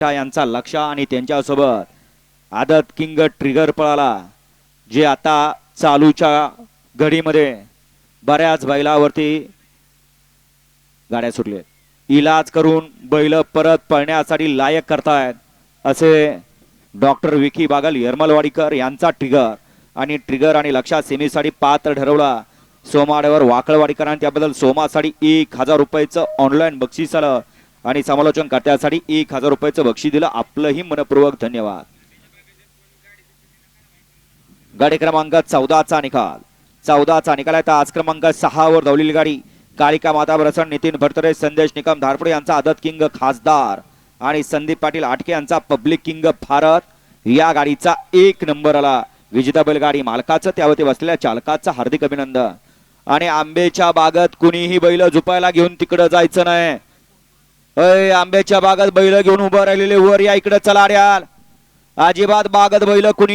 यांचा लक्ष आणि त्यांच्यासोबत आदत किंग ट्रिगर पळाला जे आता चालूच्या घडीमध्ये बऱ्याच बैलावरती गाड्या सुटले इलाज करून बैल परत पळण्यासाठी लायक करतायत असे डॉक्टर विकी बागल यरमलवाडीकर यांचा ट्रिगर आणि लक्षा सेमीसाठी पात्र ठरवला सोमाड्यावर वाकळवाडीकरांनी त्याबद्दल सोमासाठी 1000 रुपयाचं ऑनलाईन बक्षीस आलं आणि समालोचन करण्यासाठी 1000 रुपयाचं बक्षीस दिलं आपलंही मनपूर्वक धन्यवाद। गाडी क्रमांक 14चा निकाल आहे आज क्रमांक 6 वर धावलेली गाडी कालिका माता प्रसन्न नितीन भरतरे संदेश निकम धारपुडे यांचा आदत किंग खासदार आणि संदीप पाटील आटके यांचा पब्लिक किंग भारत या गाडीचा 1 नंबर आला। विजेता बैलगाडी मालकाचं त्यावरती बसलेल्या चालकाचं हार्दिक अभिनंदन। आणि आंब्याच्या बागत कुणीही बैल झुपायला घेऊन तिकडे जायचं नाही। अय आंब्याच्या बागत बैल घेऊन उभं राहिलेले वर या इकडे चला अड्याल अजिबात बागत बैल कुणी